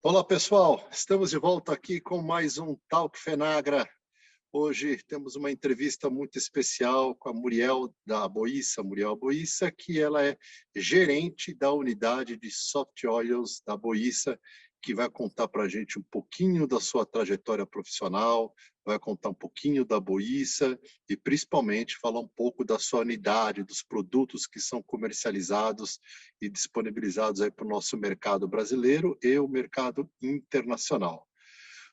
Olá, pessoal. Estamos de volta aqui com mais um Talk Fenagra. Hoje temos uma entrevista muito especial com a Muriel da Boissa, Muriel Boissa, que ela é gerente da unidade de Soft Oils da Boissa, que vai contar para a gente um pouquinho da sua trajetória profissional, vai contar um pouquinho da Boissa e, principalmente, falar um pouco da sua unidade, dos produtos que são comercializados e disponibilizados aí para o nosso mercado brasileiro e o mercado internacional.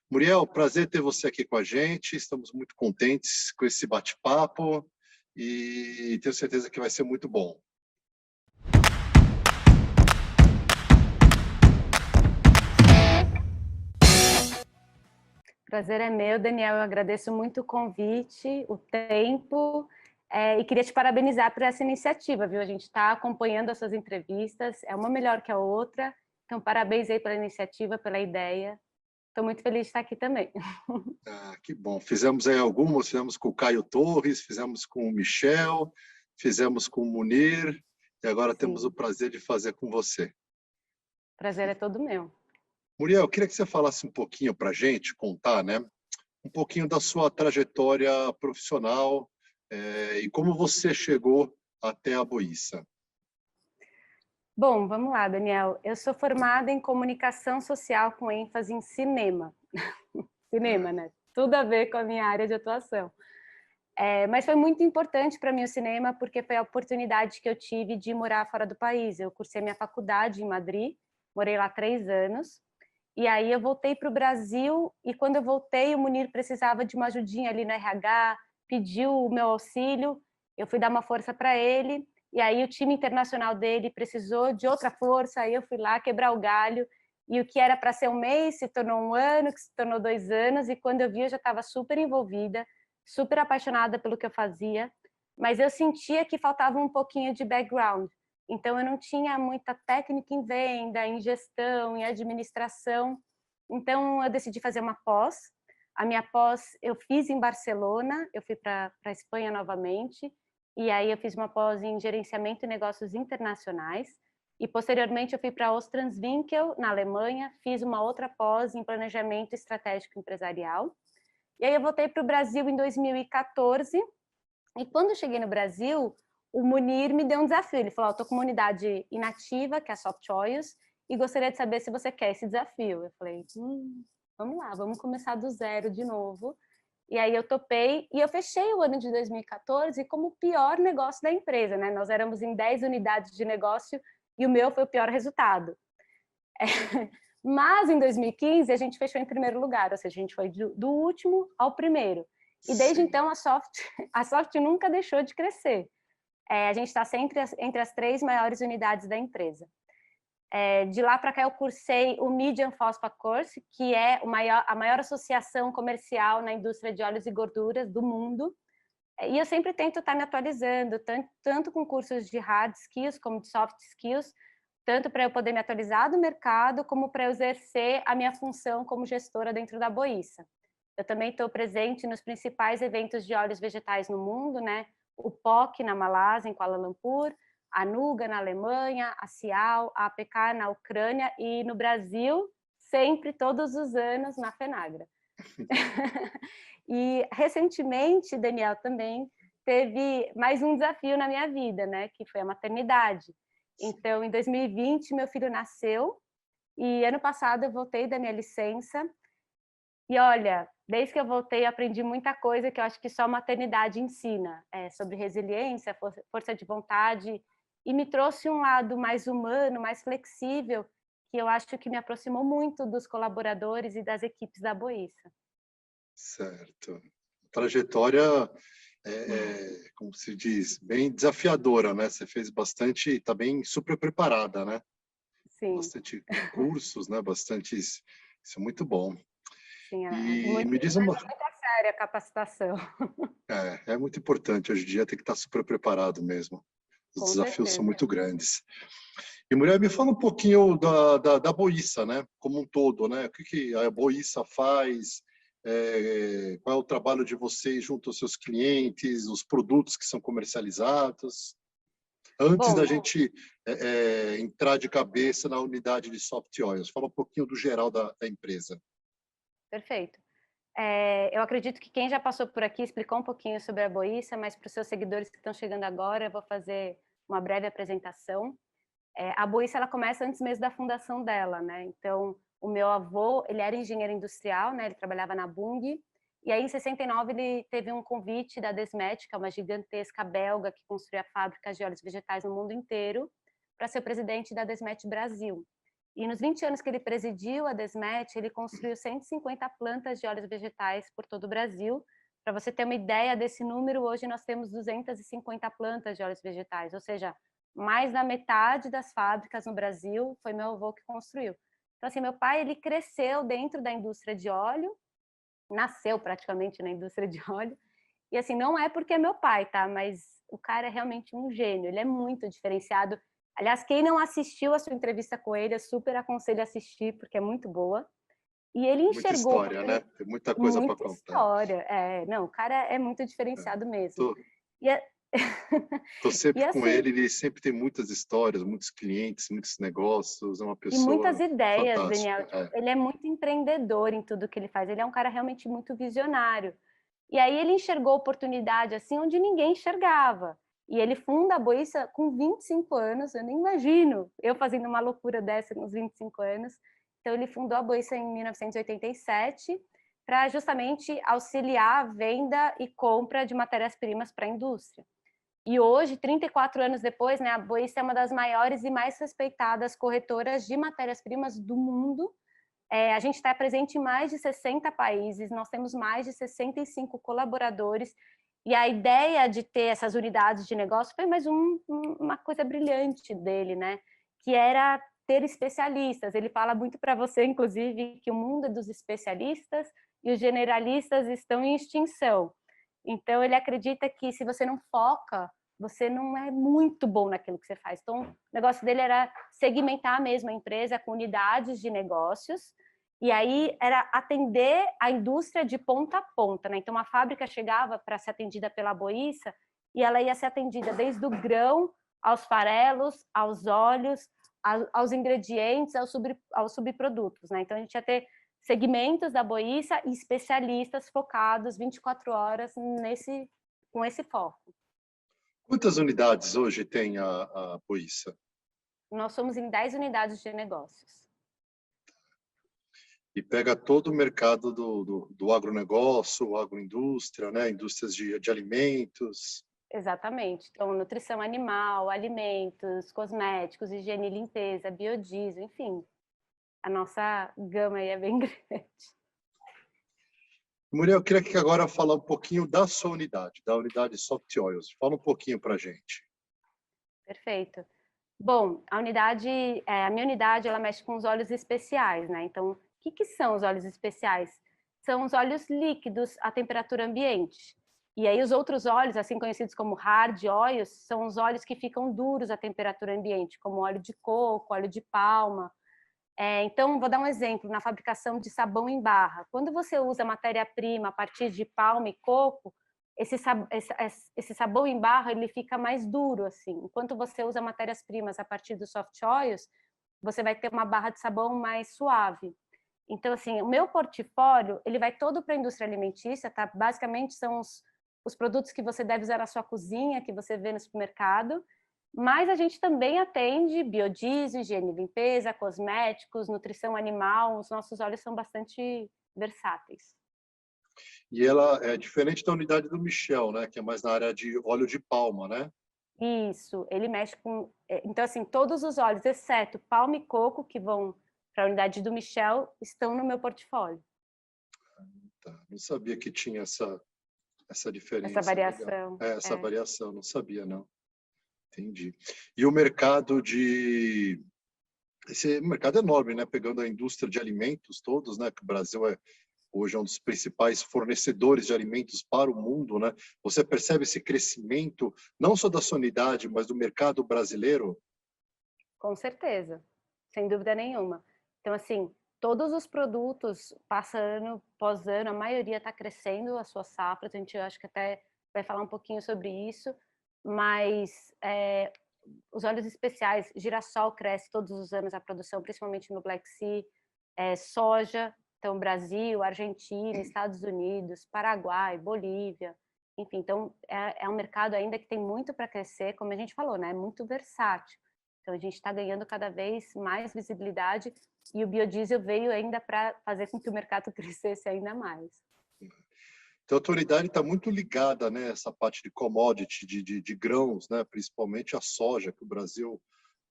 Muriel, prazer ter você aqui com a gente, estamos muito contentes com esse bate-papo e tenho certeza que vai ser muito bom. Prazer é meu, Daniel. Eu agradeço muito o convite, o tempo, e queria te parabenizar por essa iniciativa, viu? A gente está acompanhando as suas entrevistas, é uma melhor que a outra, então parabéns aí pela iniciativa, pela ideia. Estou muito feliz de estar aqui também. Ah, que bom. Fizemos aí algumas, fizemos com o Caio Torres, fizemos com o Michel, fizemos com o Munir e agora temos o Sim, prazer de fazer com você. prazer é todo meu. Muriel, eu queria que você falasse um pouquinho para a gente, contar, né? Um pouquinho da sua trajetória profissional e como você chegou até a Boissa. Bom, vamos lá, Daniel. Eu sou formada em comunicação social com ênfase em cinema. Cinema, né? Tudo a ver com a minha área de atuação. Mas foi muito importante para mim o cinema, porque foi a oportunidade que eu tive de morar fora do país. Eu cursei minha faculdade em Madrid, morei lá 3 anos, e aí eu voltei para o Brasil, e quando eu voltei, o Munir precisava de uma ajudinha ali no RH, pediu o meu auxílio, eu fui dar uma força para ele, e aí o time internacional dele precisou de outra força, aí eu fui lá quebrar o galho, e o que era para ser um mês se tornou um ano, que se tornou 2 anos, e quando eu vi eu já estava super envolvida, super apaixonada pelo que eu fazia, mas eu sentia que faltava um pouquinho de background. Então eu não tinha muita técnica em venda, em gestão, em administração. Então eu decidi fazer uma pós. A minha pós eu fiz em Barcelona, eu fui para a Espanha novamente, e aí eu fiz uma pós em gerenciamento e negócios internacionais. E posteriormente eu fui para Ostrandswinkel, na Alemanha, fiz uma outra pós em planejamento estratégico empresarial. E aí eu voltei para o Brasil em 2014, e quando eu cheguei no Brasil, o Munir me deu um desafio. Ele falou: estou com uma unidade inativa, que é a Soft Oils, e gostaria de saber se você quer esse desafio. Eu falei: vamos lá, vamos começar do zero de novo. E aí eu topei, e eu fechei o ano de 2014 como o pior negócio da empresa, né? Nós éramos em 10 unidades de negócio, e o meu foi o pior resultado. Mas em 2015 a gente fechou em primeiro lugar, ou seja, a gente foi do último ao primeiro. E desde Sim. então a Soft nunca deixou de crescer. A gente está sempre entre as 3 maiores unidades da empresa. De lá para cá eu cursei o Medium FOSPA Course, que é a maior associação comercial na indústria de óleos e gorduras do mundo. E eu sempre tento estar me atualizando, tanto com cursos de hard skills como de soft skills, tanto para eu poder me atualizar do mercado, como para eu exercer a minha função como gestora dentro da Boissa. Eu também estou presente nos principais eventos de óleos vegetais no mundo, né? O POC na Malásia, em Kuala Lumpur, a NUGA na Alemanha, a CIAL, a APK na Ucrânia e no Brasil, sempre, todos os anos, na Fenagra. E recentemente, Daniel, também teve mais um desafio na minha vida, né? Que foi a maternidade. Então, em 2020, meu filho nasceu e ano passado eu voltei da minha licença. E olha, desde que eu voltei, eu aprendi muita coisa que eu acho que só a maternidade ensina, sobre resiliência, força de vontade, e me trouxe um lado mais humano, mais flexível, que eu acho que me aproximou muito dos colaboradores e das equipes da Boissa. Certo. Trajetória, como se diz, bem desafiadora, né? Você fez bastante, está bem super preparada, né? Sim, Bastante cursos, né? Bastante, isso é muito bom. sim, o E Munir me diz leva uma, muito a sério a capacitação, é muito importante hoje em dia, tem que estar super preparado mesmo. Os com desafios são certeza. muito grandes. E, mulher, me fala um pouquinho da Boissa, né? Como um todo, né? O que a Boissa faz? Qual é o trabalho de vocês junto aos seus clientes? Os produtos que são comercializados? Antes da Bom, gente entrar de cabeça na unidade de soft oils? Fala um pouquinho do geral da empresa. Perfeito. Eu acredito que quem já passou por aqui explicou um pouquinho sobre a Boíça, mas para os seus seguidores que estão chegando agora, eu vou fazer uma breve apresentação. A Boíça, ela começa antes mesmo da fundação dela, né? Então, o meu avô, ele era engenheiro industrial, né? Ele trabalhava na Bunge, e aí em 69 ele teve um convite da Desmet, que é uma gigantesca belga que construía fábricas de óleos vegetais no mundo inteiro, para ser o presidente da Desmet Brasil. E nos 20 anos que ele presidiu a Desmet, ele construiu 150 plantas de óleos vegetais por todo o Brasil. Para você ter uma ideia desse número, hoje nós temos 250 plantas de óleos vegetais, ou seja, mais da metade das fábricas no Brasil foi meu avô que construiu. Então, assim, meu pai, ele cresceu dentro da indústria de óleo, nasceu praticamente na indústria de óleo, e assim, não é porque é meu pai, tá? Mas o cara é realmente um gênio, ele é muito diferenciado. Aliás, quem não assistiu a sua entrevista com ele, eu super aconselho a assistir, porque é muito boa. E ele Muita enxergou história, né? Tem muita coisa para muita contar. história. Não, o cara é muito diferenciado mesmo. Tô, E, tô e sempre com assim, ele sempre tem muitas histórias, muitos clientes, muitos negócios, é uma e muitas pessoa ideias, fantástica. Daniel. Tipo, ele é muito empreendedor em tudo que ele faz. Ele é um cara realmente muito visionário. E aí ele enxergou oportunidade assim onde ninguém enxergava. E ele funda a Boíça com 25 anos, eu nem imagino eu fazendo uma loucura dessa nos 25 anos. Então ele fundou a Boíça em 1987 para justamente auxiliar a venda e compra de matérias-primas para a indústria. E hoje, 34 anos depois, né, a Boíça é uma das maiores e mais respeitadas corretoras de matérias-primas do mundo. A gente está presente em mais de 60 países, nós temos mais de 65 colaboradores, e a ideia de ter essas unidades de negócio foi mais uma coisa brilhante dele, né? Que era ter especialistas. Ele fala muito para você, inclusive, que o mundo é dos especialistas e os generalistas estão em extinção. Então, ele acredita que se você não foca, você não é muito bom naquilo que você faz. Então, o negócio dele era segmentar mesmo a empresa com unidades de negócios, e aí era atender a indústria de ponta a ponta, né? Então, uma fábrica chegava para ser atendida pela Boíça e ela ia ser atendida desde o grão aos farelos, aos óleos, aos ingredientes, aos subprodutos, né? Então, a gente ia ter segmentos da Boíça e especialistas focados 24 horas com esse foco. Quantas unidades hoje tem a Boíça? Nós somos em 10 unidades de negócios. E pega todo o mercado do agronegócio, agroindústria, né? Indústrias de alimentos. Exatamente. Então, nutrição animal, alimentos, cosméticos, higiene e limpeza, biodiesel, enfim. A nossa gama aí é bem grande. Muriel, eu queria que agora falar um pouquinho da sua unidade, da unidade Soft Oils. Fala um pouquinho para a gente. Perfeito. Bom, a minha unidade, ela mexe com os óleos especiais, né? Então, o que são os óleos especiais? São os óleos líquidos à temperatura ambiente. E aí os outros óleos, assim conhecidos como hard oils, são os óleos que ficam duros à temperatura ambiente, como óleo de coco, óleo de palma. Então, vou dar um exemplo, na fabricação de sabão em barra. Quando você usa matéria-prima a partir de palma e coco, esse sabão em barra ele fica mais duro, assim. Enquanto você usa matérias-primas a partir dos soft oils, você vai ter uma barra de sabão mais suave. Então, assim, o meu portfólio, ele vai todo para a indústria alimentícia, tá? Basicamente são os produtos que você deve usar na sua cozinha, que você vê no supermercado, mas a gente também atende biodiesel, higiene e limpeza, cosméticos, nutrição animal, os nossos óleos são bastante versáteis. E ela é diferente da unidade do Michel, né? Que é mais na área de óleo de palma, né? Isso, ele mexe com... Então, assim, todos os óleos, exceto palma e coco, que vão para a unidade do Michel, estão no meu portfólio. Tá. Não sabia que tinha essa Essa diferença. Legal. variação. Essa variação, não sabia, não. Entendi. E o mercado de... Esse mercado é enorme, né? Pegando a indústria de alimentos todos, né? Que o Brasil hoje é um dos principais fornecedores de alimentos para o mundo, né? Você percebe esse crescimento, não só da sua unidade, mas do mercado brasileiro? Com certeza, sem dúvida nenhuma. Então, assim, todos os produtos, passa ano após ano, a maioria está crescendo as suas safras, a gente acho que até vai falar um pouquinho sobre isso, mas os óleos especiais, girassol cresce todos os anos a produção, principalmente no Black Sea, soja, então Brasil, Argentina, Estados Unidos, Paraguai, Bolívia, enfim, então é um mercado ainda que tem muito para crescer, como a gente falou, né? É muito versátil. Então a gente está ganhando cada vez mais visibilidade e o biodiesel veio ainda para fazer com que o mercado crescesse ainda mais. Então, a tua unidade está muito ligada, né, essa parte de commodity, de grãos, né, principalmente a soja, que o Brasil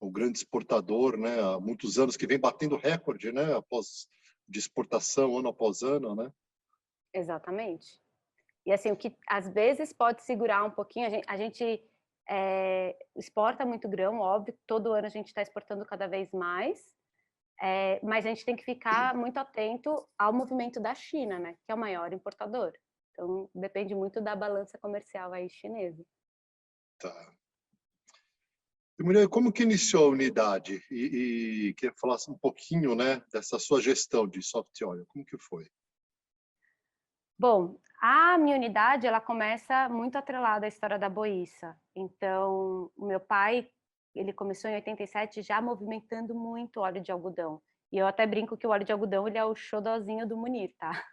é um grande exportador, né, há muitos anos, que vem batendo recorde, né, de exportação, ano após ano, né? Exatamente. E assim, o que às vezes pode segurar um pouquinho, a gente exporta muito grão, óbvio, todo ano a gente está exportando cada vez mais, mas a gente tem que ficar muito atento ao movimento da China, né, que é o maior importador. Então, depende muito da balança comercial aí chinesa. Tá. E, Muriel, como que iniciou a unidade? E queria falar um pouquinho, né, dessa sua gestão de soft oil. Como que foi? Bom, a minha unidade, ela começa muito atrelada à história da Boíça. Então, o meu pai, ele começou em 87 já movimentando muito óleo de algodão. E eu até brinco que o óleo de algodão, ele é o xodozinho do Munir, tá?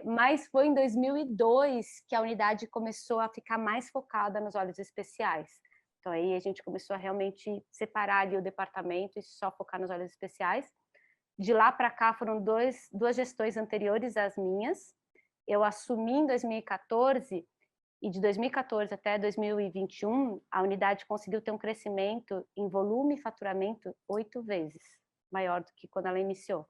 Mas foi em 2002 que a unidade começou a ficar mais focada nos óleos especiais. Então aí a gente começou a realmente separar ali o departamento e só focar nos óleos especiais. De lá para cá foram duas gestões anteriores às minhas. Eu assumi em 2014 e de 2014 até 2021 a unidade conseguiu ter um crescimento em volume e faturamento 8 vezes maior do que quando ela iniciou.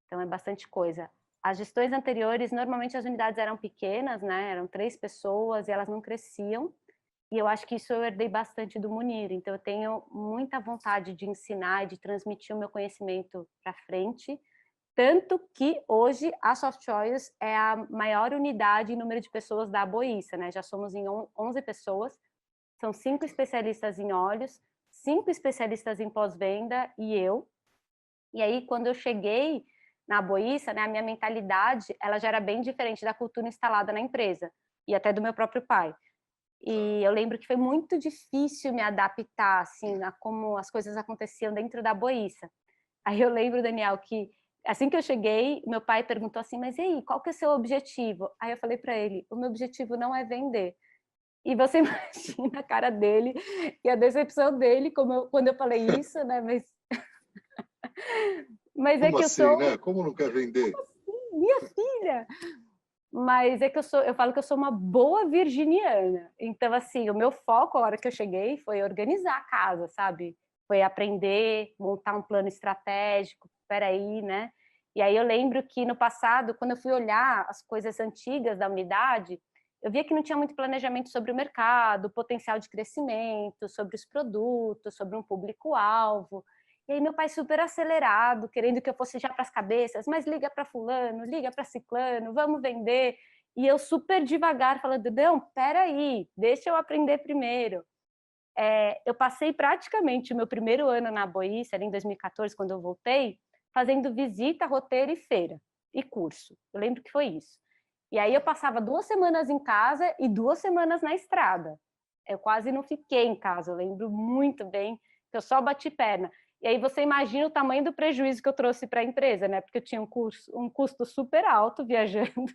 Então é bastante coisa. As gestões anteriores, normalmente as unidades eram pequenas, né? Eram 3 pessoas e elas não cresciam. E eu acho que isso eu herdei bastante do Munir. Então eu tenho muita vontade de ensinar e de transmitir o meu conhecimento para frente. Tanto que hoje a Soft Oils é a maior unidade em número de pessoas da Boíça, né? Já somos em 11 pessoas. São 5 especialistas em óleos, 5 especialistas em pós-venda e eu. E aí quando eu cheguei na Boíça, né, a minha mentalidade, ela já era bem diferente da cultura instalada na empresa e até do meu próprio pai. E eu lembro que foi muito difícil me adaptar, assim, a como as coisas aconteciam dentro da Boíça. Aí eu lembro, Daniel, que assim que eu cheguei, meu pai perguntou assim, mas e aí, qual que é o seu objetivo? Aí eu falei para ele, o meu objetivo não é vender. E você imagina a cara dele e a decepção dele quando eu falei isso, né? Mas é Como que eu assim, sou né? Como não quer vender? minha filha. Mas é que eu falo que eu sou uma boa virginiana. Então, assim, o meu foco, a hora que eu cheguei, foi organizar a casa, sabe? Foi aprender, montar um plano estratégico, peraí, né? E aí eu lembro que no passado, quando eu fui olhar as coisas antigas da unidade, eu via que não tinha muito planejamento sobre o mercado, o potencial de crescimento, sobre os produtos, sobre um público-alvo. E aí meu pai super acelerado, querendo que eu fosse já para as cabeças, mas liga para fulano, liga para ciclano, vamos vender. E eu super devagar, falando, não, peraí, deixa eu aprender primeiro. Eu passei praticamente o meu primeiro ano na Boíça, ali em 2014, quando eu voltei, fazendo visita, roteiro e feira, e curso. Eu lembro que foi isso. E aí eu passava 2 semanas em casa e 2 semanas na estrada. Eu quase não fiquei em casa, eu lembro muito bem que eu só bati perna. E aí você imagina o tamanho do prejuízo que eu trouxe para a empresa, né? Porque eu tinha um custo super alto viajando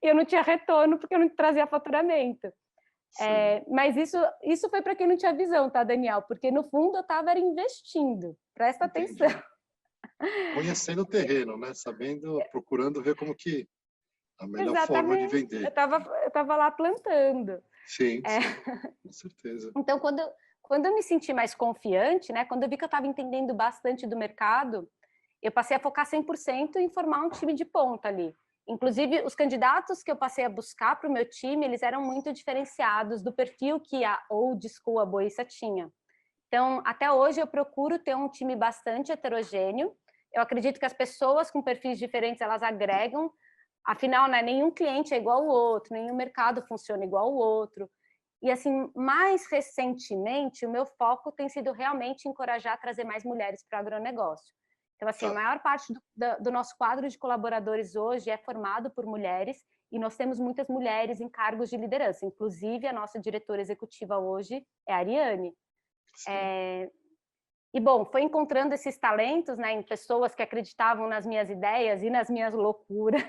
e eu não tinha retorno porque eu não trazia faturamento. Mas isso foi para quem não tinha visão, tá, Daniel? Porque no fundo eu estava investindo. Presta atenção. Entendi. Conhecendo o terreno, né? Sabendo, procurando ver como que a melhor forma de Exatamente. vender. Eu tava lá plantando. Sim, É. sim, com certeza. Então, quando eu me senti mais confiante, né? Quando eu vi que eu estava entendendo bastante do mercado, eu passei a focar 100% em formar um time de ponta ali. Inclusive, os candidatos que eu passei a buscar para o meu time, eles eram muito diferenciados do perfil que a Old School, a Boíça, tinha. Então, até hoje, eu procuro ter um time bastante heterogêneo. Eu acredito que as pessoas com perfis diferentes, elas agregam. Afinal, né, nenhum cliente é igual ao outro, nenhum mercado funciona igual ao outro. E, assim, mais recentemente, o meu foco tem sido realmente encorajar a trazer mais mulheres para o agronegócio. Então, assim, a Tá. maior parte do nosso quadro de colaboradores hoje é formado por mulheres e nós temos muitas mulheres em cargos de liderança, inclusive a nossa diretora executiva hoje é a Ariane. E, bom, foi encontrando esses talentos, né, em pessoas que acreditavam nas minhas ideias e nas minhas loucuras,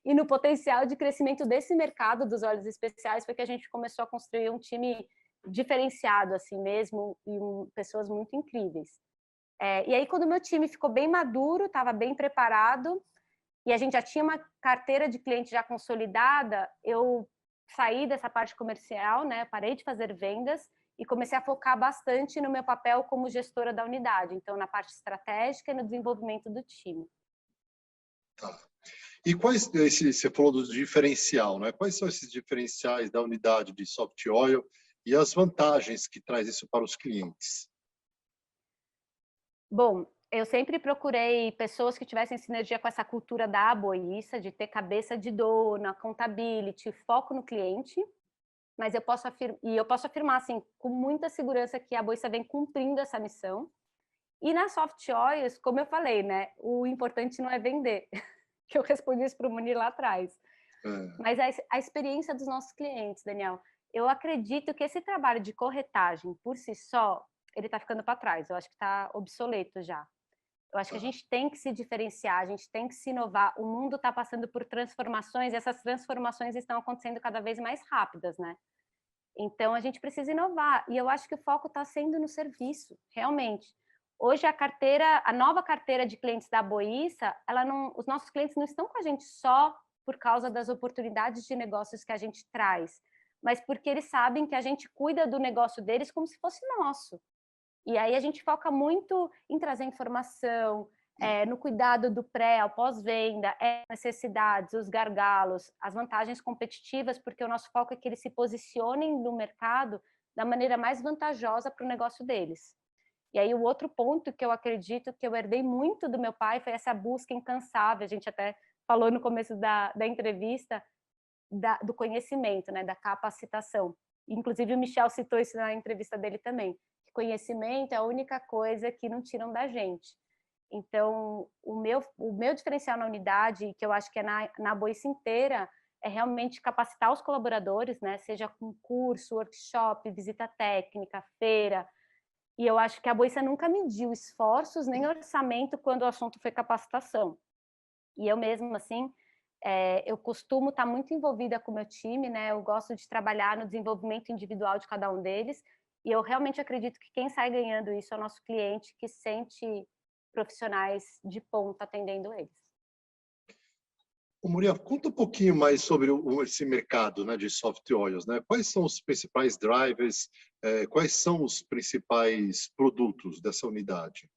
e no potencial de crescimento desse mercado dos óleos especiais, foi que a gente começou a construir um time diferenciado, assim mesmo, e pessoas muito incríveis. E aí, quando o meu time ficou bem maduro, estava bem preparado, e a gente já tinha uma carteira de clientes já consolidada, eu saí dessa parte comercial, né, parei de fazer vendas, e comecei a focar bastante no meu papel como gestora da unidade, então na parte estratégica e no desenvolvimento do time. Tá. E você falou do diferencial, né? Quais são esses diferenciais da unidade de soft oil e as vantagens que traz isso para os clientes? Bom, eu sempre procurei pessoas que tivessem sinergia com essa cultura da Aboíça, de ter cabeça de dona, accountability, foco no cliente, mas eu posso afirmar assim, com muita segurança que a Aboíça vem cumprindo essa missão. E na soft oils, como eu falei, né, o importante não é vender, que eu respondi isso para o Munir lá atrás, mas a experiência dos nossos clientes, Daniel. Eu acredito que esse trabalho de corretagem, por si só, ele está ficando para trás, eu acho que está obsoleto já. Eu acho que a gente tem que se diferenciar, a gente tem que se inovar, o mundo está passando por transformações, e essas transformações estão acontecendo cada vez mais rápidas, né? Então, a gente precisa inovar, e eu acho que o foco está sendo no serviço, realmente. Hoje, a nova carteira de clientes da Aboíça, os nossos clientes não estão com a gente só por causa das oportunidades de negócios que a gente traz, mas porque eles sabem que a gente cuida do negócio deles como se fosse nosso. E aí a gente foca muito em trazer informação, no cuidado do pré ao pós-venda, necessidades, os gargalos, as vantagens competitivas, porque o nosso foco é que eles se posicionem no mercado da maneira mais vantajosa para o negócio deles. E aí o outro ponto que eu acredito que eu herdei muito do meu pai foi essa busca incansável, a gente até falou no começo da entrevista, do conhecimento, né, da capacitação. Inclusive o Michel citou isso na entrevista dele também, que conhecimento é a única coisa que não tiram da gente. Então, o meu diferencial na unidade, que eu acho que é na Aboíça inteira, é realmente capacitar os colaboradores, né? Seja com curso, workshop, visita técnica, feira. E eu acho que a Aboíça nunca mediu esforços nem orçamento quando o assunto foi capacitação. E eu mesmo, assim, eu costumo estar muito envolvida com o meu time, né? Eu gosto de trabalhar no desenvolvimento individual de cada um deles. E eu realmente acredito que quem sai ganhando isso é o nosso cliente, que sente profissionais de ponta atendendo eles. Muriel, conta um pouquinho mais sobre esse mercado, né, de soft oils, né? Quais são os principais drivers, quais são os principais produtos dessa unidade?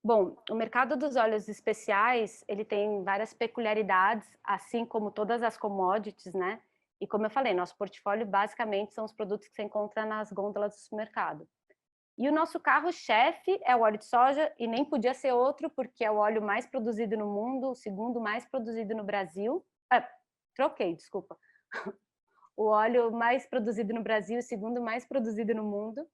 Bom, o mercado dos óleos especiais, ele tem várias peculiaridades, assim como todas as commodities, né? E como eu falei, nosso portfólio basicamente são os produtos que você encontra nas gôndolas do supermercado. E o nosso carro-chefe é o óleo de soja, e nem podia ser outro, porque é o óleo mais produzido no mundo, o segundo mais produzido no Brasil. Troquei, desculpa. O óleo mais produzido no Brasil, o segundo mais produzido no mundo.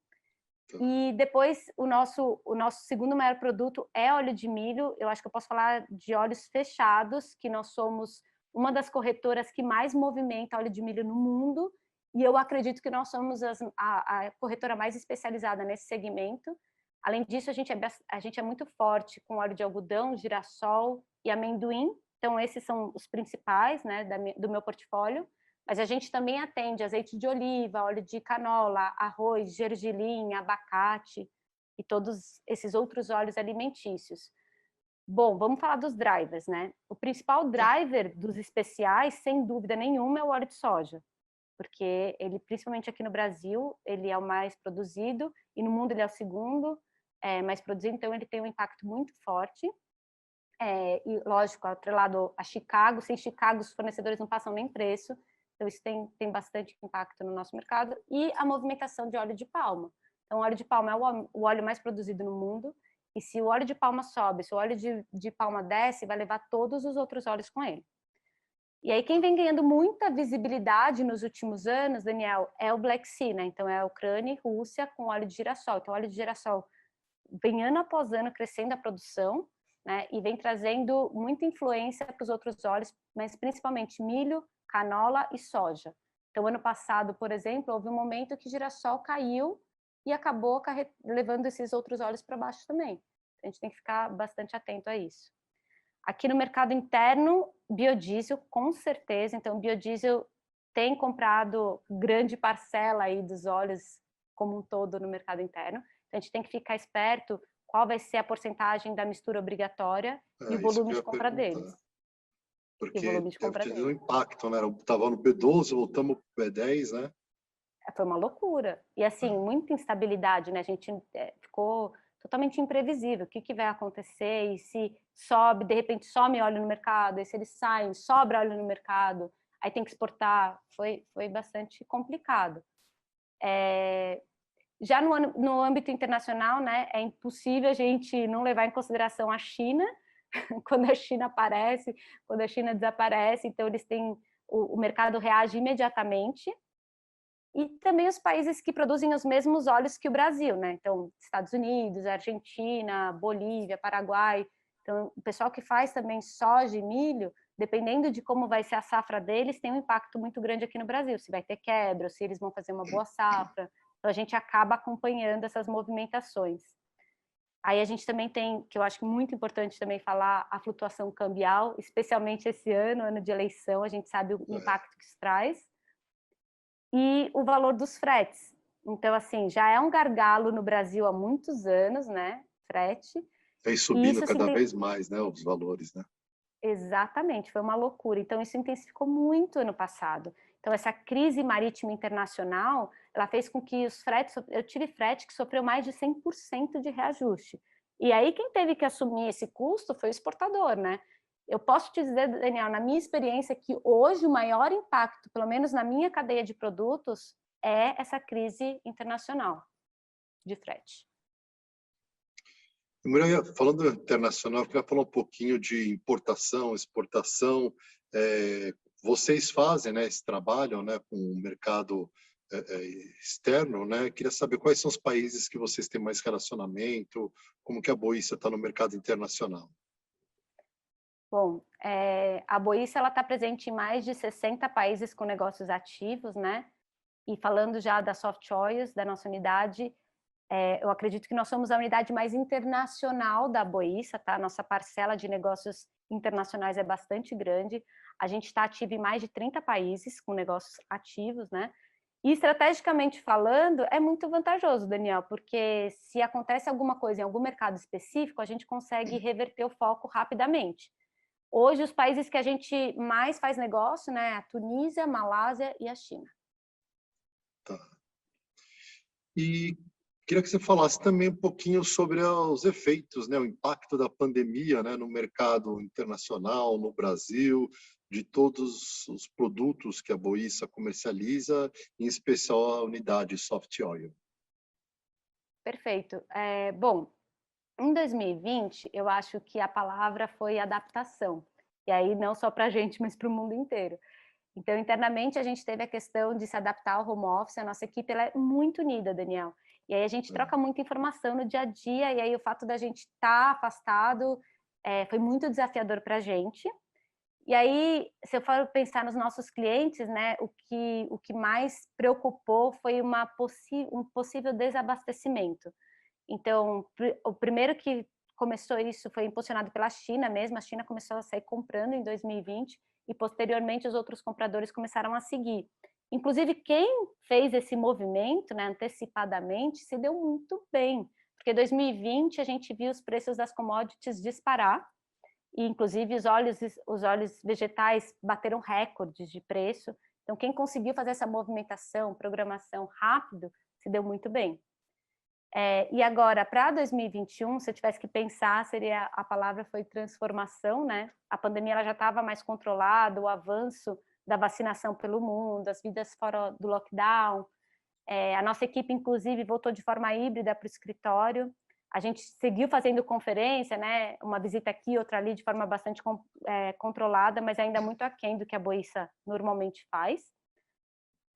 E depois, o nosso segundo maior produto é óleo de milho. Eu acho que eu posso falar de óleos fechados, que nós somos uma das corretoras que mais movimenta óleo de milho no mundo. E eu acredito que nós somos a corretora mais especializada nesse segmento. Além disso, a gente é muito forte com óleo de algodão, girassol e amendoim. Então, esses são os principais, né, do meu portfólio. Mas a gente também atende azeite de oliva, óleo de canola, arroz, gergelim, abacate e todos esses outros óleos alimentícios. Bom, vamos falar dos drivers, né? O principal driver dos especiais, sem dúvida nenhuma, é o óleo de soja, porque ele, principalmente aqui no Brasil, ele é o mais produzido e no mundo ele é o segundo mais produzido, então ele tem um impacto muito forte. E lógico, atrelado a Chicago, sem Chicago os fornecedores não passam nem preço, então isso tem bastante impacto no nosso mercado, e a movimentação de óleo de palma. Então, o óleo de palma é o óleo mais produzido no mundo, e se o óleo de palma sobe, se o óleo de palma desce, vai levar todos os outros óleos com ele. E aí, quem vem ganhando muita visibilidade nos últimos anos, Daniel, é o Black Sea, né? Então, é a Ucrânia e Rússia com óleo de girassol. Então, o óleo de girassol vem ano após ano crescendo a produção, né? E vem trazendo muita influência para os outros óleos, mas principalmente milho, canola e soja. Então, ano passado, por exemplo, houve um momento que girassol caiu e acabou levando esses outros óleos para baixo também. A gente tem que ficar bastante atento a isso. Aqui no mercado interno, biodiesel, com certeza. Então, biodiesel tem comprado grande parcela aí dos óleos como um todo no mercado interno. Então, a gente tem que ficar esperto qual vai ser a porcentagem da mistura obrigatória e o Isso que volume eu de ia compra perguntar. deles. E o Porque volume de deve compra ter tido um deles. impacto, né? Estava no B12, voltamos para o B10, né? Foi uma loucura. E assim, muita instabilidade, né? A gente ficou totalmente imprevisível. O que vai acontecer? E se sobe, de repente some óleo no mercado, e se eles saem, sobra óleo no mercado, aí tem que exportar. Foi bastante complicado. Já no âmbito internacional, né, é impossível a gente não levar em consideração a China, quando a China aparece, quando a China desaparece, então eles têm, o mercado reage imediatamente. E também os países que produzem os mesmos óleos que o Brasil, né? Então, Estados Unidos, Argentina, Bolívia, Paraguai. Então, o pessoal que faz também soja e milho, dependendo de como vai ser a safra deles, tem um impacto muito grande aqui no Brasil. Se vai ter quebra, se eles vão fazer uma boa safra. Então, a gente acaba acompanhando essas movimentações. Aí a gente também tem, que eu acho muito importante também falar, a flutuação cambial, especialmente esse ano, ano de eleição, a gente sabe o impacto que isso traz. E o valor dos fretes. Então, assim, já é um gargalo no Brasil há muitos anos, né? Frete. Vem E subindo isso cada vez mais, né? Os valores, né? exatamente, foi uma loucura. Então, isso intensificou muito ano passado. Então, essa crise marítima internacional, ela fez com que os fretes, eu tive frete que sofreu mais de 100% de reajuste. E aí, quem teve que assumir esse custo foi o exportador, né? Eu posso te dizer, Daniel, na minha experiência, que hoje o maior impacto, pelo menos na minha cadeia de produtos, é essa crise internacional de frete. Muriel, falando internacional, eu queria falar um pouquinho de importação, exportação. Vocês fazem, né, esse trabalho, né, com o mercado externo, né? Queria saber quais são os países que vocês têm mais relacionamento, como que a Boícia está no mercado internacional. Bom, a Boíça está presente em mais de 60 países com negócios ativos, né? E falando já da Soft Oils, da nossa unidade, eu acredito que nós somos a unidade mais internacional da Boíça, tá? Nossa parcela de negócios internacionais é bastante grande. A gente está ativo em mais de 30 países com negócios ativos, né? E estrategicamente falando, é muito vantajoso, Daniel, porque se acontece alguma coisa em algum mercado específico, a gente consegue reverter o foco rapidamente. Hoje, os países que a gente mais faz negócio, né, a Tunísia, Malásia e a China. Tá. E queria que você falasse também um pouquinho sobre os efeitos, né, o impacto da pandemia, né, no mercado internacional, no Brasil, de todos os produtos que a Boíça comercializa, em especial a unidade Soft Oil. Perfeito. Bom, em 2020, eu acho que a palavra foi adaptação. E aí não só para a gente, mas para o mundo inteiro. Então, internamente, a gente teve a questão de se adaptar ao home office. A nossa equipe ela é muito unida, Daniel. E aí a gente troca muita informação no dia a dia. E aí o fato da gente estar afastado foi muito desafiador para a gente. E aí, se eu for pensar nos nossos clientes, né, o que mais preocupou foi um possível desabastecimento. Então, o primeiro que começou isso foi impulsionado pela China mesmo. A China começou a sair comprando em 2020 e posteriormente os outros compradores começaram a seguir. Inclusive, quem fez esse movimento, né, antecipadamente, se deu muito bem, porque em 2020 a gente viu os preços das commodities disparar, e inclusive os óleos vegetais bateram recordes de preço. Então, quem conseguiu fazer essa movimentação, programação rápido, se deu muito bem. E agora, para 2021, se eu tivesse que pensar, a palavra foi transformação, né? A pandemia ela já estava mais controlada, o avanço da vacinação pelo mundo, as vidas fora do lockdown. A nossa equipe, inclusive, voltou de forma híbrida para o escritório. A gente seguiu fazendo conferência, né? Uma visita aqui, outra ali, de forma bastante controlada, mas ainda muito aquém do que a Boíça normalmente faz.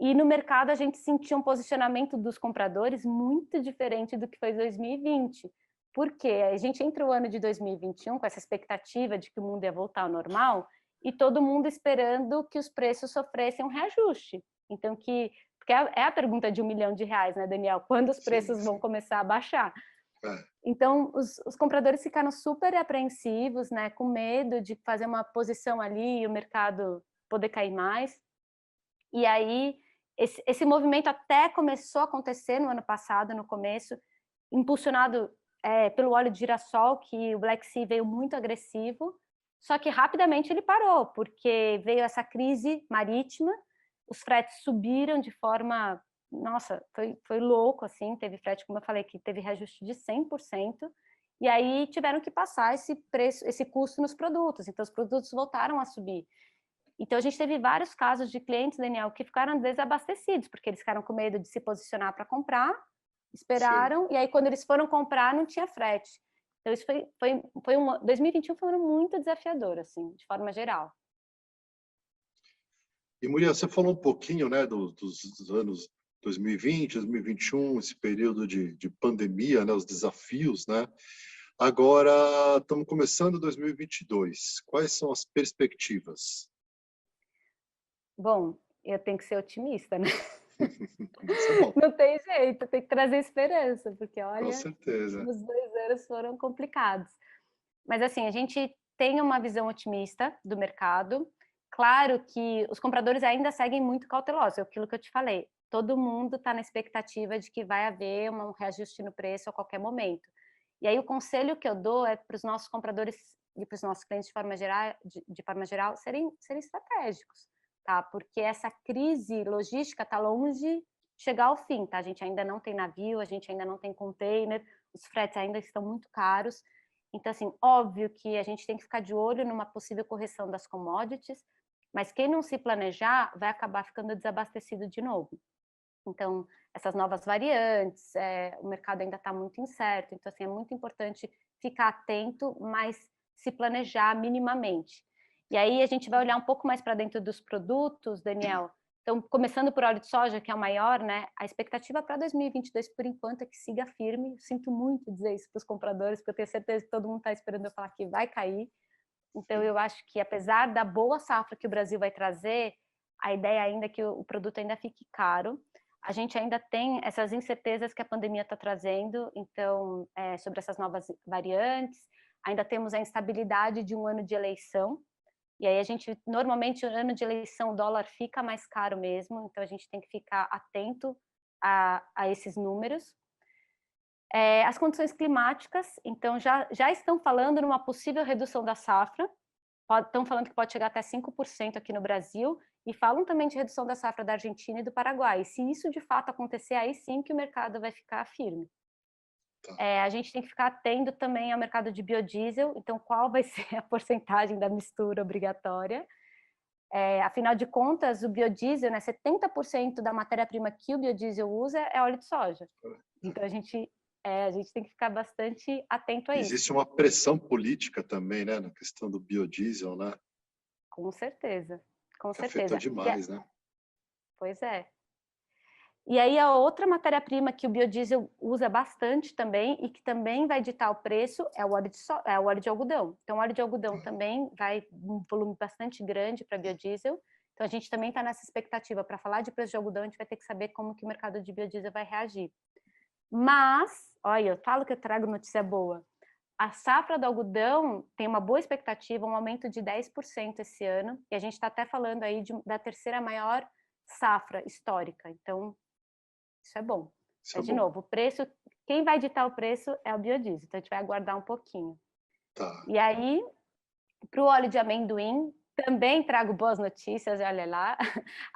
E no mercado a gente sentiu um posicionamento dos compradores muito diferente do que foi 2020, Porque a gente entra o ano de 2021 com essa expectativa de que o mundo ia voltar ao normal e todo mundo esperando que os preços sofressem um reajuste. Então, porque é a pergunta de R$ 1 milhão, né, Daniel? Quando os Sim, preços vão sim. começar a baixar? É, Então, os compradores ficaram super apreensivos, né, com medo de fazer uma posição ali e o mercado poder cair mais. E aí, esse movimento até começou a acontecer no ano passado, no começo, impulsionado pelo óleo de girassol, que o Black Sea veio muito agressivo, só que rapidamente ele parou, porque veio essa crise marítima, os fretes subiram de forma, nossa, foi louco, assim, teve frete, como eu falei, que teve reajuste de 100%, e aí tiveram que passar esse preço, esse custo nos produtos, então os produtos voltaram a subir. Então a gente teve vários casos de clientes, Daniel, que ficaram desabastecidos, porque eles ficaram com medo de se posicionar para comprar, sei. esperaram, e aí quando eles foram comprar não tinha frete. Então isso foi 2021 foi um ano muito desafiador, assim, de forma geral. E, Muriel, você falou um pouquinho, né, dos anos 2020, 2021, esse período de pandemia, né, os desafios, né? Agora, estamos começando 2022. Quais são as perspectivas? Bom, eu tenho que ser otimista, né? Isso é bom, Não tem jeito, tem que trazer esperança, porque com olha, os certeza. últimos 2 anos foram complicados. Mas assim, a gente tem uma visão otimista do mercado. Claro que os compradores ainda seguem muito cautelosos, é aquilo que eu te falei. Todo mundo está na expectativa de que vai haver um reajuste no preço a qualquer momento. E aí o conselho que eu dou é para os nossos compradores e para os nossos clientes de forma geral serem estratégicos, tá? Porque essa crise logística está longe de chegar ao fim, tá? A gente ainda não tem navio, a gente ainda não tem container, os fretes ainda estão muito caros. Então, assim, óbvio que a gente tem que ficar de olho numa possível correção das commodities, mas quem não se planejar vai acabar ficando desabastecido de novo. Então, essas novas variantes, o mercado ainda está muito incerto, então, assim, é muito importante ficar atento, mas se planejar minimamente. E aí a gente vai olhar um pouco mais para dentro dos produtos, Daniel. Então, começando por óleo de soja, que é o maior, né? A expectativa para 2022, por enquanto, é que siga firme. Eu sinto muito dizer isso para os compradores, porque eu tenho certeza que todo mundo está esperando eu falar que vai cair. Então, eu acho que, apesar da boa safra que o Brasil vai trazer, a ideia ainda é que o produto ainda fique caro. A gente ainda tem essas incertezas que a pandemia está trazendo, então, sobre essas novas variantes, ainda temos a instabilidade de um ano de eleição, e aí a gente, normalmente, no ano de eleição, o dólar fica mais caro mesmo, então a gente tem que ficar atento a esses números. As condições climáticas, então, já estão falando numa possível redução da safra, estão falando que pode chegar até 5% aqui no Brasil, e falam também de redução da safra da Argentina e do Paraguai. E se isso de fato acontecer, aí sim que o mercado vai ficar firme. Tá. A gente tem que ficar atento também ao mercado de biodiesel, então qual vai ser a porcentagem da mistura obrigatória. Afinal de contas, o biodiesel, né, 70% da matéria-prima que o biodiesel usa é óleo de soja. Então a gente tem que ficar bastante atento a isso. Existe uma pressão política também, né, na questão do biodiesel, né, Com certeza, com que afetou certeza. demais, né? Pois é. E aí a outra matéria-prima que o biodiesel usa bastante também e que também vai ditar o preço é o óleo de algodão. Então o óleo de algodão também vai um volume bastante grande para biodiesel. Então a gente também está nessa expectativa. Para falar de preço de algodão, a gente vai ter que saber como que o mercado de biodiesel vai reagir. Mas, olha, eu falo que eu trago notícia boa. A safra do algodão tem uma boa expectativa, um aumento de 10% esse ano, e a gente está até falando aí da terceira maior safra histórica. Então, isso é bom. Isso é Mas, de bom. novo, o preço, quem vai ditar o preço é o biodiesel, então a gente vai aguardar um pouquinho. Tá. E aí, para o óleo de amendoim, também trago boas notícias, olha lá.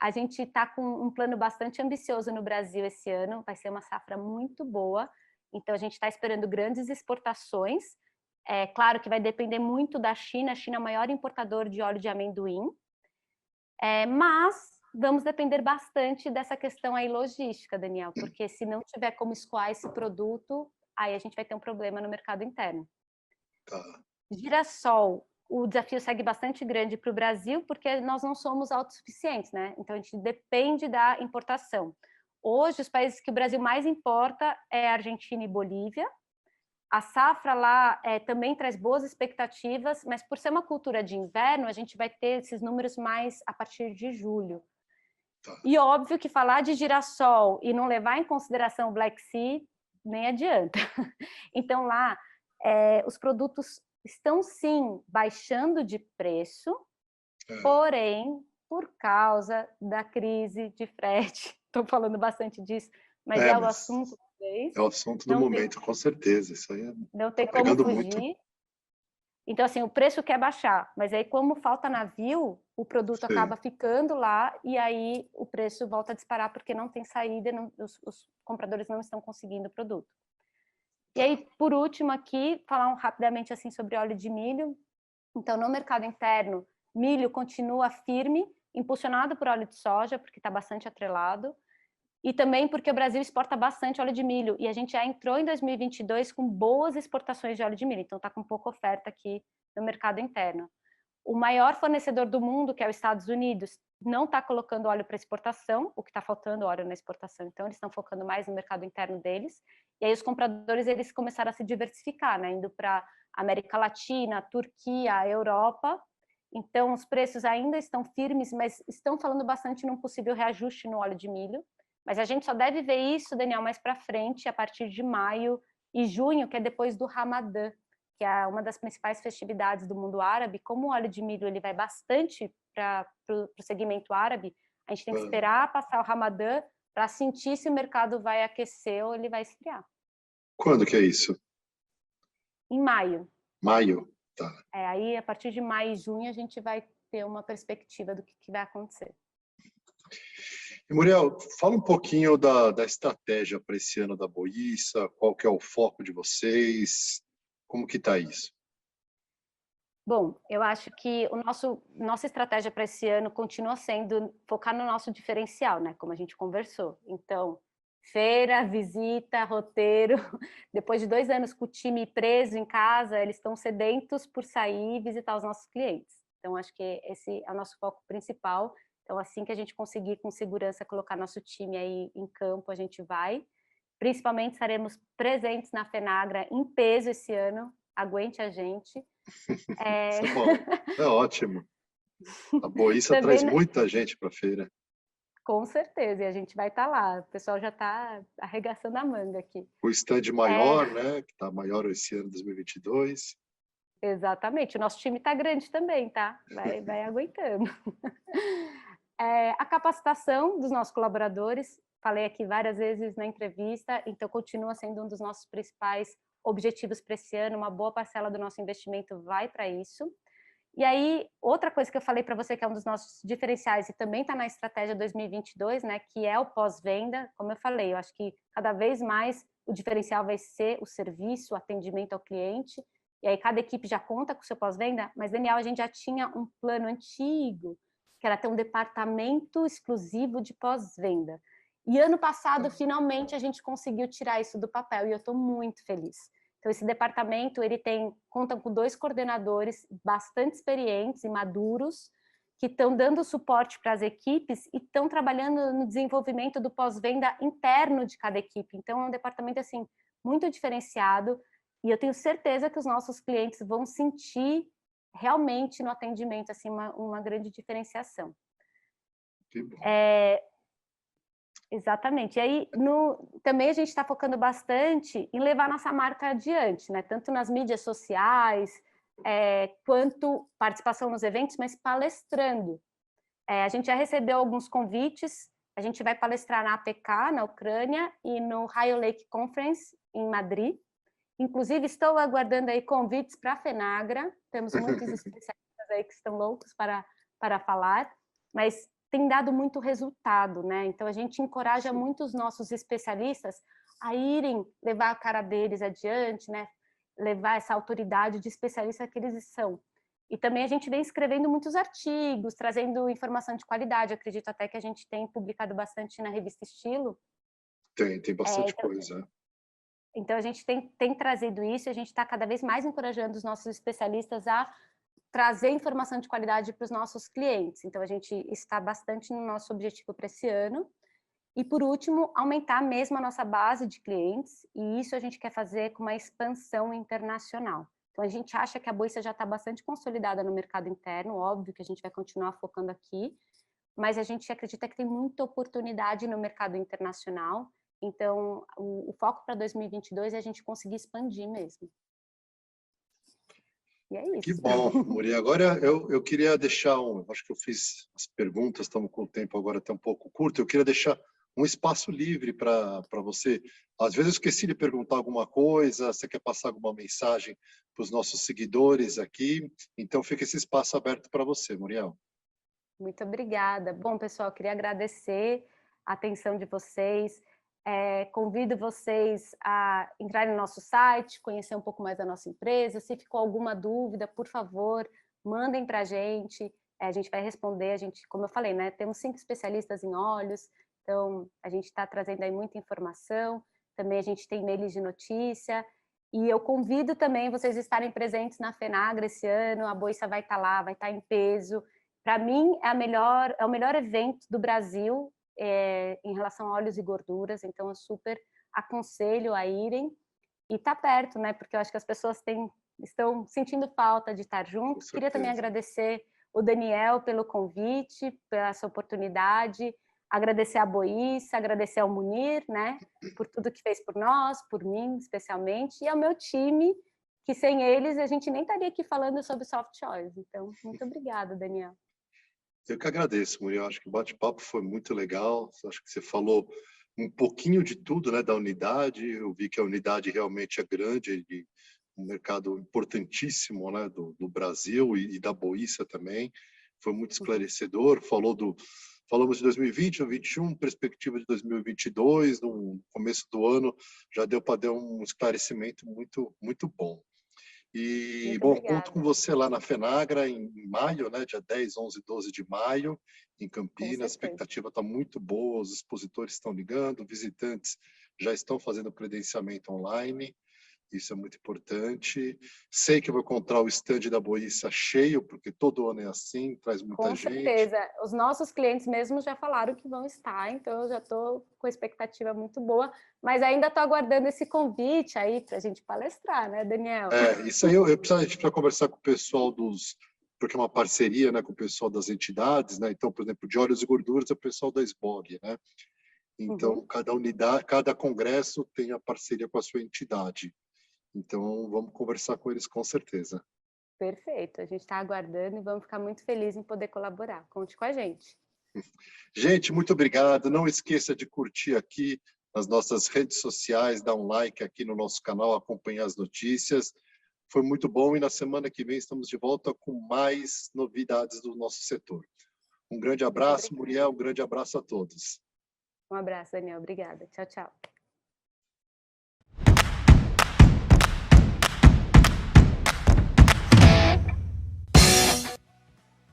A gente está com um plano bastante ambicioso no Brasil esse ano, vai ser uma safra muito boa, então a gente está esperando grandes exportações. É claro que vai depender muito da China, a China é o maior importador de óleo de amendoim, mas vamos depender bastante dessa questão aí logística, Daniel, porque se não tiver como escoar esse produto, aí a gente vai ter um problema no mercado interno. Tá. Girassol, o desafio segue bastante grande para o Brasil, porque nós não somos autossuficientes, né? Então a gente depende da importação. Hoje, os países que o Brasil mais importa é Argentina e Bolívia. A safra lá também traz boas expectativas, mas por ser uma cultura de inverno, a gente vai ter esses números mais a partir de julho. Tá. E óbvio que falar de girassol e não levar em consideração o Black Sea, nem adianta. Então lá, os produtos estão sim baixando de preço, porém, por causa da crise de frete, estou falando bastante disso, mas é o Mas assunto da vez, é o assunto do não tem, momento, com certeza. Isso aí não tá tem como pegando muito. fugir. Então, assim, o preço quer baixar, mas aí como falta navio, o produto Sim. acaba ficando lá e aí o preço volta a disparar porque não tem saída, os compradores não estão conseguindo o produto. E aí, por último aqui, falar rapidamente assim sobre óleo de milho. Então, no mercado interno, milho continua firme, impulsionado por óleo de soja, porque está bastante atrelado, e também porque o Brasil exporta bastante óleo de milho, e a gente já entrou em 2022 com boas exportações de óleo de milho, então está com pouca oferta aqui no mercado interno. O maior fornecedor do mundo, que é os Estados Unidos, não está colocando óleo para exportação, o que está faltando óleo na exportação, então eles estão focando mais no mercado interno deles, e aí os compradores eles começaram a se diversificar, né, indo para América Latina, Turquia, Europa. Então os preços ainda estão firmes, mas estão falando bastante num possível reajuste no óleo de milho, mas a gente só deve ver isso, Daniel, mais para frente, a partir de maio e junho, que é depois do Ramadã, que é uma das principais festividades do mundo árabe. Como o óleo de milho ele vai bastante para o segmento árabe, a gente tem que esperar passar o Ramadã para sentir se o mercado vai aquecer ou ele vai esfriar. Quando que é isso? Em maio. Maio? Tá. Aí, a partir de maio e junho, a gente vai ter uma perspectiva do que vai acontecer. E, Muriel, fala um pouquinho da estratégia para esse ano da Boiça, qual que é o foco de vocês, como que está isso? Bom, eu acho que nossa estratégia para esse ano continua sendo focar no nosso diferencial, né? Como a gente conversou. Então, feira, visita, roteiro. Depois de 2 anos com o time preso em casa, eles estão sedentos por sair e visitar os nossos clientes. Então, acho que esse é o nosso foco principal. Então, assim que a gente conseguir com segurança colocar nosso time aí em campo, a gente vai. Principalmente estaremos presentes na FENAGRA em peso esse ano. Aguente a gente. Isso é bom, é ótimo. A Boiça traz Também, muita gente para a feira. com certeza, e a gente vai estar lá. O pessoal já está arregaçando a manga aqui. O stand maior, né, que está maior esse ano, 2022. Exatamente. O nosso time está grande também, tá? Vai aguentando. A capacitação dos nossos colaboradores, falei aqui várias vezes na entrevista, então continua sendo um dos nossos principais objetivos para esse ano. Uma boa parcela do nosso investimento vai para isso. E aí, outra coisa que eu falei para você, que é um dos nossos diferenciais e também está na estratégia 2022, né, que é o pós-venda. Como eu falei, eu acho que cada vez mais o diferencial vai ser o serviço, o atendimento ao cliente, e aí cada equipe já conta com o seu pós-venda, mas, Daniel, a gente já tinha um plano antigo, que era ter um departamento exclusivo de pós-venda. E ano passado, finalmente, a gente conseguiu tirar isso do papel, e eu estou muito feliz. Então, esse departamento, ele conta com 2 coordenadores bastante experientes e maduros, que estão dando suporte para as equipes e estão trabalhando no desenvolvimento do pós-venda interno de cada equipe. Então, é um departamento, assim, muito diferenciado, e eu tenho certeza que os nossos clientes vão sentir realmente no atendimento, assim, uma grande diferenciação. Que bom. Exatamente. E aí, também a gente está focando bastante em levar nossa marca adiante, né? Tanto nas mídias sociais, quanto participação nos eventos, mas palestrando. A gente já recebeu alguns convites, a gente vai palestrar na APK, na Ucrânia, e no Rayo Lake Conference, em Madrid. Inclusive, estou aguardando aí convites para a FENAGRA, temos muitos especialistas aí que estão loucos para falar, mas tem dado muito resultado, né? Então, a gente encoraja muito os nossos especialistas a irem levar a cara deles adiante, né? Levar essa autoridade de especialista que eles são. E também a gente vem escrevendo muitos artigos, trazendo informação de qualidade. Acredito até que a gente tem publicado bastante na revista Estilo. Tem bastante coisa. Então, a gente tem trazido isso, e a gente está cada vez mais encorajando os nossos especialistas a trazer informação de qualidade para os nossos clientes. Então, a gente está bastante no nosso objetivo para esse ano. E, por último, aumentar mesmo a nossa base de clientes, e isso a gente quer fazer com uma expansão internacional. Então, a gente acha que a Boissa já está bastante consolidada no mercado interno, óbvio que a gente vai continuar focando aqui, mas a gente acredita que tem muita oportunidade no mercado internacional, então o foco para 2022 é a gente conseguir expandir mesmo. E é Que isso. bom, Muri. Agora eu queria deixar acho que eu fiz as perguntas, estamos com o tempo agora até um pouco curto, eu queria deixar um espaço livre para você. Às vezes eu esqueci de perguntar alguma coisa, você quer passar alguma mensagem para os nossos seguidores aqui, então fica esse espaço aberto para você, Muriel. Muito obrigada. Bom, pessoal, queria agradecer a atenção de vocês. Convido vocês a entrarem no nosso site, conhecer um pouco mais da nossa empresa. Se ficou alguma dúvida, por favor, mandem para a gente vai responder. A gente, como eu falei, né, temos 5 especialistas em óleos, então a gente está trazendo aí muita informação. Também a gente tem e-mails de notícia. E eu convido também vocês a estarem presentes na FENAGRA esse ano. A Boissa vai estar lá, vai estar em peso. Para mim, é o melhor evento do Brasil em relação a óleos e gorduras, então eu super aconselho a irem. E tá perto, né? Porque eu acho que as pessoas estão sentindo falta de estar Com junto. Queria também certeza. agradecer o Daniel pelo convite, pela essa oportunidade, agradecer a Boissa, agradecer ao Munir, né? Por tudo que fez por nós, por mim especialmente, e ao meu time, que sem eles a gente nem estaria aqui falando sobre soft oils. Então, muito obrigada, Daniel. Eu que agradeço, Muriel. Acho que o bate-papo foi muito legal. Acho que você falou um pouquinho de tudo, né, da unidade. Eu vi que a unidade realmente é grande, e um mercado importantíssimo, né, do Brasil e da Boissa também. Foi muito esclarecedor. Falamos de 2020, 2021, perspectiva de 2022, no começo do ano já deu para dar um esclarecimento muito bom. E, Muito bom, conto com obrigada, você lá na FENAGRA em maio, né, dia 10, 11 e 12 de maio, em com Campinas. A certeza. expectativa está muito boa, os expositores estão ligando, visitantes já estão fazendo credenciamento online, isso é muito importante. Sei que eu vou encontrar o stand da Boissa cheio, porque todo ano é assim, traz muita Com gente. certeza. Os nossos clientes mesmo já falaram que vão estar, então eu já estou com expectativa muito boa, mas ainda estou aguardando esse convite aí para a gente palestrar, né, Daniel? Isso aí a gente precisa conversar com o pessoal porque é uma parceria, né, com o pessoal das entidades, né? Então, por exemplo, de óleos e gorduras é o pessoal da SBOG, né? Então, Uhum. cada unidade, cada congresso tem a parceria com a sua entidade. Então, vamos conversar com eles com certeza. Perfeito, a gente está aguardando e vamos ficar muito felizes em poder colaborar. Conte com a gente. Gente, muito obrigado. Não esqueça de curtir aqui nas nossas redes sociais, dar um like aqui no nosso canal, acompanhar as notícias. Foi muito bom e na semana que vem estamos de volta com mais novidades do nosso setor. Um grande Muito abraço, obrigada. Muriel, um grande abraço a todos. Um abraço, Daniel. Obrigada. Tchau, tchau.